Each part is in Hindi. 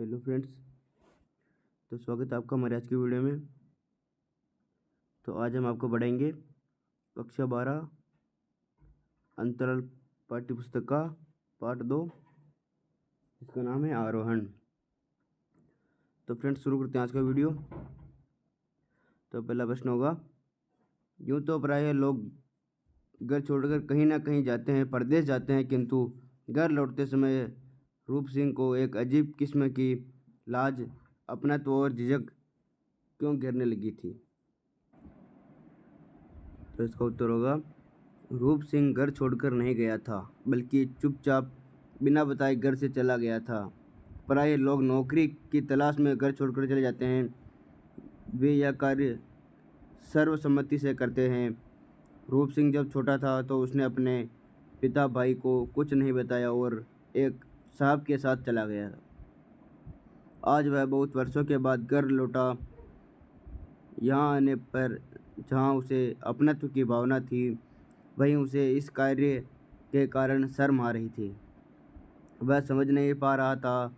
Hello friends. तो स्वागत है आपका हमारे आज की वीडियो में। तो आज हम आपको पढ़ाएंगे कक्षा 12 अंतराल पाठ्य पुस्तक का पाठ 2, इसका नाम है आरोहण। तो फ्रेंड्स शुरू करते हैं आज का वीडियो। तो पहला प्रश्न होगा, यूँ तो प्रायः लोग घर छोड़कर कहीं ना कहीं जाते हैं, परदेश जाते हैं, किंतु घर लौटते समय रूप सिंह को एक अजीब किस्म की लाज, अपनत्व और झिझक क्यों घेरने लगी थी। तो इसका उत्तर होगा, रूप सिंह घर छोड़कर नहीं गया था, बल्कि चुपचाप बिना बताए घर से चला गया था। प्राय लोग नौकरी की तलाश में घर छोड़कर चले जाते हैं। वे यह कार्य सर्वसम्मति से करते हैं। रूप सिंह जब छोटा था तो उसने अपने पिता भाई को कुछ नहीं बताया और एक साहब के साथ चला गया। आज वह बहुत वर्षों के बाद घर लौटा। यहाँ आने पर जहाँ उसे अपनत्व की भावना थी, वहीं उसे इस कार्य के कारण शर्म आ रही थी। वह समझ नहीं पा रहा था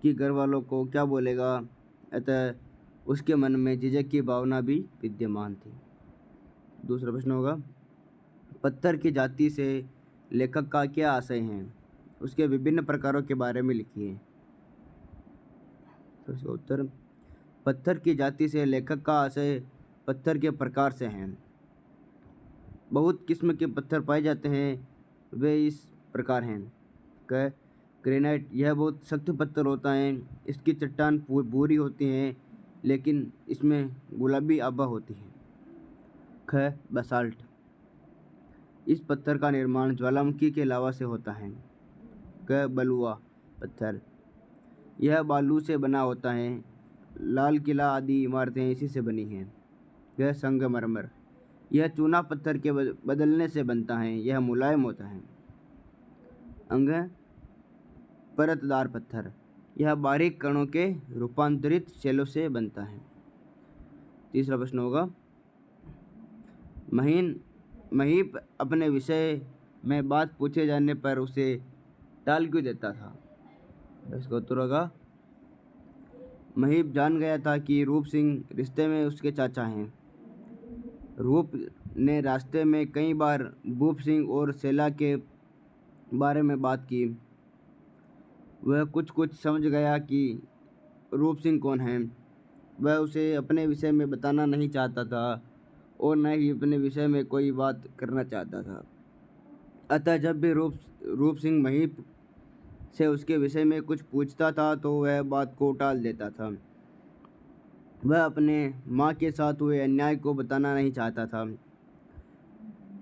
कि घर वालों को क्या बोलेगा, अतः उसके मन में झिझक की भावना भी विद्यमान थी। दूसरा प्रश्न होगा, पत्थर की जाति से लेखक का क्या आशय है, उसके विभिन्न प्रकारों के बारे में लिखिए। तो इसका उत्तर, पत्थर की जाति से लेखक का आशय पत्थर के प्रकार से हैं। बहुत किस्म के पत्थर पाए जाते हैं, वे इस प्रकार हैं। ग्रेनाइट, यह बहुत सख्त पत्थर होता है। इसकी चट्टान भूरी होती है, लेकिन इसमें गुलाबी आभा होती है। बसाल्ट, इस पत्थर का निर्माण ज्वालामुखी के लावा से होता है। बलुआ पत्थर, यह बालू से बना होता है। लाल किला आदि इमारतें इसी से बनी हैं। संगमरमर, यह चूना पत्थर के बदलने से बनता है, यह मुलायम होता है। अंग परतदार पत्थर, यह बारीक कणों के रूपांतरित शैलों से बनता है। तीसरा प्रश्न होगा, महीप अपने विषय में बात पूछे जाने पर उसे टाल क्यों देता था। इसका उत्तर होगा, महीप जान गया था कि रूप सिंह रिश्ते में उसके चाचा हैं। रूप ने रास्ते में कई बार भूप सिंह और शैला के बारे में बात की। वह कुछ समझ गया कि रूप सिंह कौन है। वह उसे अपने विषय में बताना नहीं चाहता था और न ही अपने विषय में कोई बात करना चाहता था। अतः जब भी रूप सिंह महीप से उसके विषय में कुछ पूछता था तो वह बात को टाल देता था। वह अपने माँ के साथ हुए अन्याय को बताना नहीं चाहता था।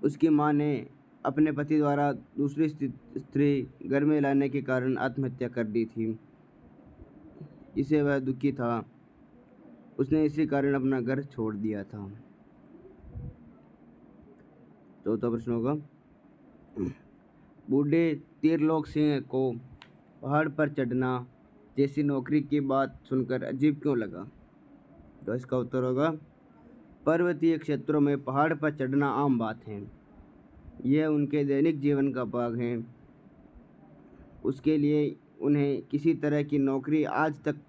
उसकी माँ ने अपने पति द्वारा दूसरी स्त्री घर में लाने के कारण आत्महत्या कर दी थी। इसे वह दुखी था। उसने इसी कारण अपना घर छोड़ दिया था। चौथा प्रश्न होगा, बूढ़े त्रिलोक सिंह को पहाड़ पर चढ़ना जैसी नौकरी की बात सुनकर अजीब क्यों लगा। तो इसका उत्तर होगा, पर्वतीय क्षेत्रों में पहाड़ पर चढ़ना आम बात है। यह उनके दैनिक जीवन का भाग है। उसके लिए उन्हें किसी तरह की नौकरी आज तक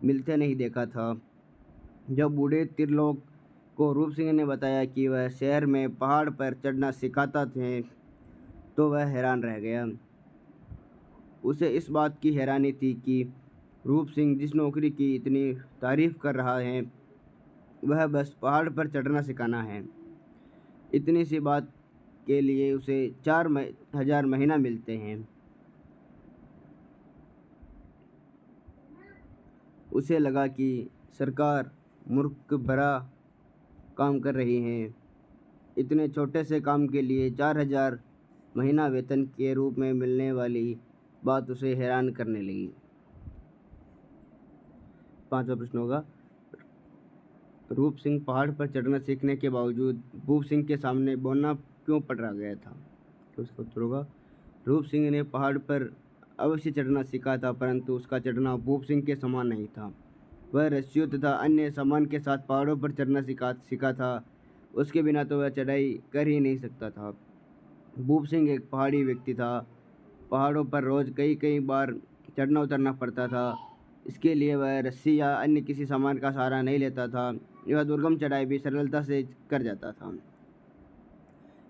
मिलते नहीं देखा था। जब बूढ़े त्रिलोक को रूप सिंह ने बताया कि वह शहर में पहाड़ पर चढ़ना सिखाता थे, तो वह हैरान रह गया। उसे इस बात की हैरानी थी कि रूप सिंह जिस नौकरी की इतनी तारीफ कर रहा है, वह बस पहाड़ पर चढ़ना सिखाना है। इतनी सी बात के लिए उसे 4,000 महीना मिलते हैं। उसे लगा कि सरकार मूर्ख भरा काम कर रही है। इतने छोटे से काम के लिए 4,000 महीना वेतन के रूप में मिलने वाली बात उसे हैरान करने लगी। पांचवा प्रश्न होगा, रूप सिंह पहाड़ पर चढ़ना सीखने के बावजूद भूप सिंह के सामने बोलना क्यों पड़ रहा गया था। तो उसका उत्तर होगा, रूप सिंह ने पहाड़ पर अवश्य चढ़ना सीखा था, परंतु उसका चढ़ना भूप सिंह के समान नहीं था। वह रस्सियों तथा अन्य सामान के साथ पहाड़ों पर चढ़ना सीखा था। उसके बिना तो वह चढ़ाई कर ही नहीं सकता था। भूप सिंह एक पहाड़ी व्यक्ति था। पहाड़ों पर रोज कई बार चढ़ना उतरना पड़ता था। इसके लिए वह रस्सी या अन्य किसी सामान का सहारा नहीं लेता था। यह दुर्गम चढ़ाई भी सरलता से कर जाता था।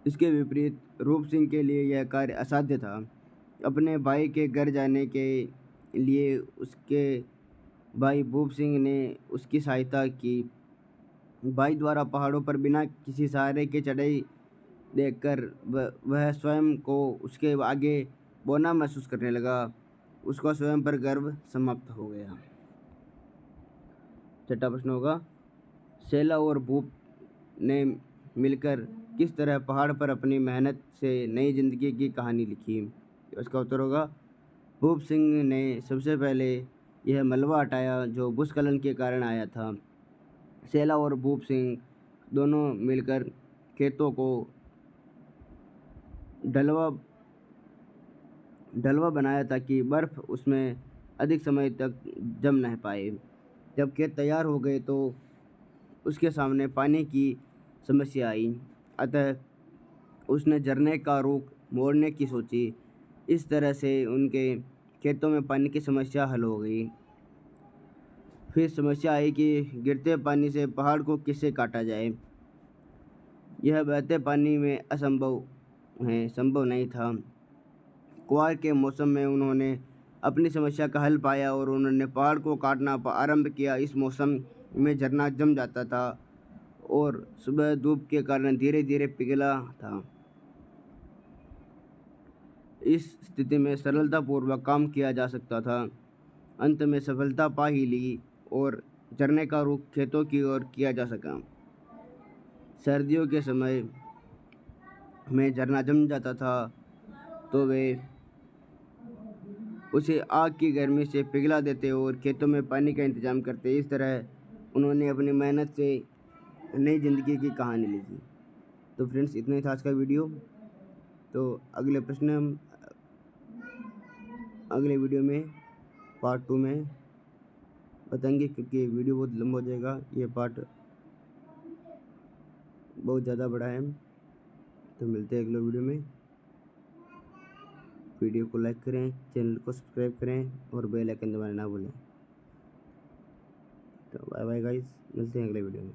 इसके विपरीत रूप सिंह के लिए यह कार्य असाध्य था। अपने भाई के घर जाने के लिए उसके भाई भूप सिंह ने उसकी सहायता की। भाई द्वारा पहाड़ों पर बिना किसी सहारे के चढ़ाई देखकर वह स्वयं को उसके आगे बौना महसूस करने लगा। उसका स्वयं पर गर्व समाप्त हो गया। छठा प्रश्न होगा, शैला और भूप ने मिलकर किस तरह पहाड़ पर अपनी मेहनत से नई जिंदगी की कहानी लिखी। इसका उत्तर होगा, भूप सिंह ने सबसे पहले यह मलबा हटाया जो भूस्खलन के कारण आया था। शैला और भूप सिंह दोनों मिलकर खेतों को ढलवा बनाया ताकि बर्फ़ उसमें अधिक समय तक जम नहीं पाए। जब खेत तैयार हो गए तो उसके सामने पानी की समस्या आई, अतः उसने झरने का रुख मोड़ने की सोची। इस तरह से उनके खेतों में पानी की समस्या हल हो गई। फिर समस्या आई कि गिरते पानी से पहाड़ को किससे काटा जाए। यह बहते पानी में संभव नहीं था। कुआर के मौसम में उन्होंने अपनी समस्या का हल पाया और उन्होंने पहाड़ को काटना आरंभ किया। इस मौसम में झरना जम जाता था और सुबह धूप के कारण धीरे धीरे पिघला था। इस स्थिति में सरलतापूर्वक काम किया जा सकता था। अंत में सफलता पा ही ली और झरने का रुख खेतों की ओर किया जा सका। सर्दियों के समय में झरना जम जाता था तो वे उसे आग की गर्मी से पिघला देते और खेतों में पानी का इंतजाम करते। इस तरह उन्होंने अपनी मेहनत से नई ज़िंदगी की कहानी लिखी। तो फ्रेंड्स, इतना ही था आज का वीडियो। तो अगले प्रश्न हम अगले वीडियो में पार्ट 2 में बताएंगे, क्योंकि वीडियो बहुत लंबा हो जाएगा। ये पार्ट बहुत ज़्यादा बड़ा है। तो मिलते हैं अगले वीडियो में। वीडियो को लाइक करें, चैनल को सब्सक्राइब करें और बेल आइकन दबाना ना भूलें। तो बाय बाय गाइस, मिलते हैं अगले वीडियो में।